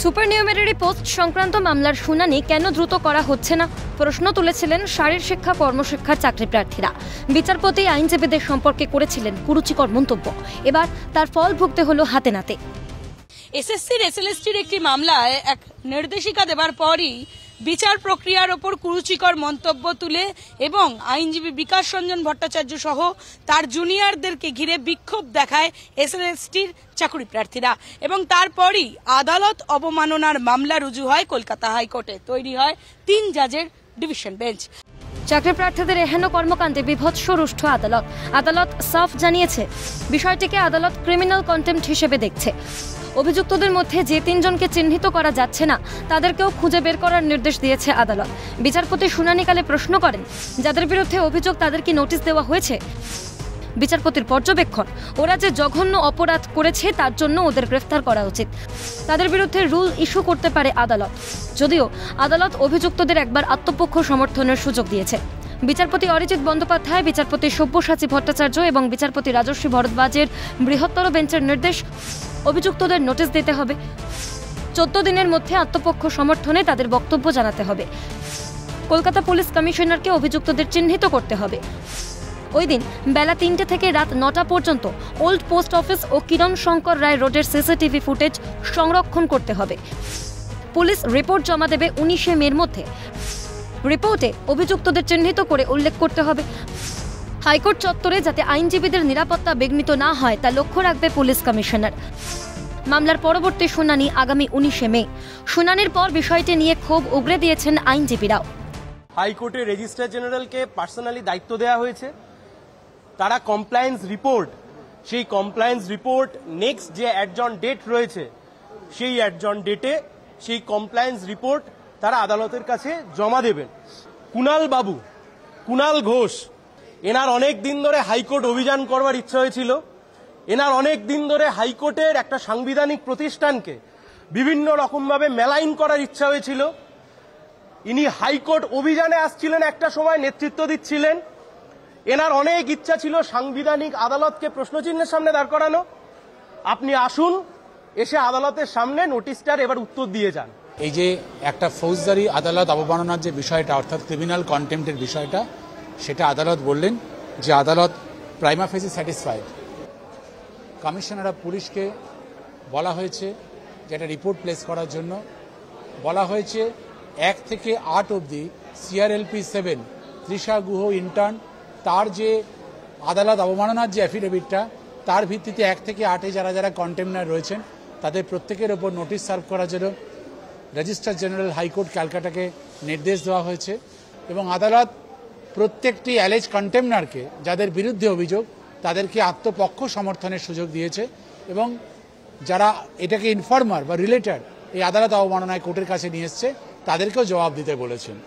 সুপারনিউমেরারি post সংক্রান্ত মামলার শুনানি কেন দ্রুত করা হচ্ছে না প্রশ্ন তুলেছিলেন শারীর শিক্ষা কর্মশিক্ষার চাকরি প্রার্থীরা। বিচারপতি আইনজীবীদের সম্পর্কে করেছিলেন কুরুচিকর মন্তব্য। এবার তার ফল ভুগতে হলো হাতে নাতে। এসএসসির এসএলএসটির একটি মামলায় এক নির্দেশিকা দেবার পরই বিচার প্রক্রিয়ার ওপর কুরুচিকর মন্তব্য তুলে এবং আইনজীবী বিকাশ রঞ্জন ভট্টাচার্য সহ তার জুনিয়রদেরকে ঘিরে বিক্ষোভ দেখায় এসএলএসটির চাকরি প্রার্থীরা এবং তারপরই আদালত অবমাননার মামলা রুজু হয় কলকাতা হাইকোর্টে। তৈরি হয় 3 জাজের ডিভিশন বেঞ্চ। চাকরি প্রার্থীদের এহেন কর্মকাণ্ডে বিভৎস রুষ্ট আদালত সাফ জানিয়েছে বিষয়টিকে আদালত ক্রিমিনাল কন্টেম্পট হিসেবে দেখছে। অভিযুক্তদের মধ্যে যে 3 জনকে চিহ্নিত করা যাচ্ছে না তাদেরকেও খুঁজে বের করার নির্দেশ দিয়েছে আদালত। বিচারপতি শুনানিকালে প্রশ্ন করেন, যাদের বিরুদ্ধে অভিযোগ তাদের কি নোটিশ দেওয়া হয়েছে? বিচারপতির পর্যবেক্ষণ, ওরা যে জঘন্য অপরাধ করেছে তার জন্য ওদের গ্রেফতার করা উচিত। তাদের বিরুদ্ধে রুল ইস্যু করতে পারে আদালত। যদিও আদালত অভিযুক্তদের একবার আত্মপক্ষ সমর্থনের সুযোগ দিয়েছে। বিচারপতি অরিজিৎ বন্দ্যোপাধ্যায়, বিচারপতি সব্যসাচী ভট্টাচার্য এবং বিচারপতি রাজশ্রী ভরদ্বাজের বৃহত্তর বেঞ্চের নির্দেশ, অভিযুক্তদের নোটিশ দিতে হবে। 14 দিনের মধ্যে আত্মপক্ষ সমর্থনে তাদের বক্তব্য জানাতে হবে। কলকাতা পুলিশ কমিশনারকে অভিযুক্তদের চিহ্নিত করতে হবে। ওই দিন বেলা 3টে থেকে রাত 9টা পর্যন্ত ওল্ড পোস্ট অফিস ও কিরণ শঙ্কর রায় রোডের সিসিটিভি ফুটেজ সংরক্ষণ করতে হবে। পুলিশ রিপোর্ট জমা দেবে 19শে মের মধ্যে। রিপোর্টে অভিযুক্তদের চিহ্নিত করে উল্লেখ করতে হবে। হাইকোর্ট চত্বরে যাতে আইনজীবীদের নিরাপত্তা বিঘ্নিত না হয় তা লক্ষ্য রাখবে পুলিশ কমিশনার। মামলার পরবর্তী শুনানি আগামী 19শে মে। শুনানির পর বিষয়টি নিয়ে ক্ষোভ উগরে দিয়েছেন আইনজীবীরাও। হাইকোর্টের রেজিস্ট্রার জেনারেলকে পার্সোনালি দায়িত্ব দেওয়া হয়েছে। তারা কমপ্লায়েন্স রিপোর্ট, সেই কমপ্লায়েন্স রিপোর্ট নেক্সট যে অ্যাডজন ডেট রয়েছে সেই অ্যাডজন ডেটে সেই কমপ্লায়েন্স রিপোর্ট তারা আদালতের কাছে জমা দেবেন। কুণাল ঘোষ, এনার অনেক দিন ধরে হাইকোর্ট অভিযান করবার ইচ্ছা হয়েছিল। এনার অনেক দিন ধরে হাইকোর্টের একটা সাংবিধানিক প্রতিষ্ঠানকে বিভিন্ন রকমভাবে মেলাইন করার ইচ্ছা হয়েছিল। ইনি হাইকোর্ট অভিযানে আসছিলেন, একটা সময় নেতৃত্ব দিচ্ছিলেন। এনার অনেক ইচ্ছা ছিল সাংবিধানিক আদালতকে প্রশ্নচিহ্নের সামনে দাঁড় করানো। আপনি আসুন, এসে আদালতের সামনে নোটিশটার এবার উত্তর দিয়ে যান। এই যে একটা ফৌজদারি আদালত অবমাননার যে বিষয়টা, অর্থাৎ ক্রিমিনাল কন্টেম্পটের বিষয়টা, সেটা আদালত বললেন যে আদালত প্রাইমা ফেসি স্যাটিসফাইড। কমিশনার অফ পুলিশকে বলা হয়েছে যে একটা রিপোর্ট প্লেস করার জন্য বলা হয়েছে। 1 থেকে 8 অবধি CRLP 7 তৃষা গুহ ইন্টার্ন, তার যে আদালত অবমাননার যে অ্যাফিডেভিটটা, তার ভিত্তিতে 1 থেকে 8-এ যারা যারা কন্টেমনার রয়েছেন তাদের প্রত্যেকের ওপর নোটিশ সার্ভ করার জন্য রেজিস্ট্রার জেনারেল হাইকোর্ট ক্যালকাটাকে নির্দেশ দেওয়া হয়েছে এবং আদালত প্রত্যেকটি অ্যালেজ কন্টেমনারকে যাদের বিরুদ্ধে অভিযোগ তাদেরকে আত্মপক্ষ সমর্থনের সুযোগ দিয়েছে এবং যারা এটাকে ইনফর্মার বা রিলেটেড এই আদালত অবমাননায় কোর্টের কাছে নিয়ে এসছে তাদেরকেও জবাব দিতে বলেছেন।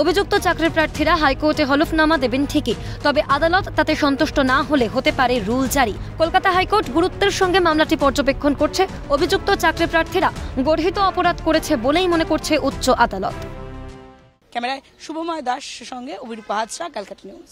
অভিযুক্ত চাকরি প্রার্থীরা হাইকোর্টে হলফনামা দেবেন ঠিকই, তবে আদালত তাতে সন্তুষ্ট না হলে হতে পারে রুল জারি। কলকাতা হাইকোর্ট গুরুত্বের সঙ্গে মামলাটি পর্যবেক্ষণ করছে। অভিযুক্ত চাকরি প্রার্থীরা গর্হিত অপরাধ করেছে বলেই মনে করছে উচ্চ আদালত। ক্যামেরায় শুভময় দাস সঙ্গে অভিরূপা হাজরা, ক্যালকাটা নিউজ।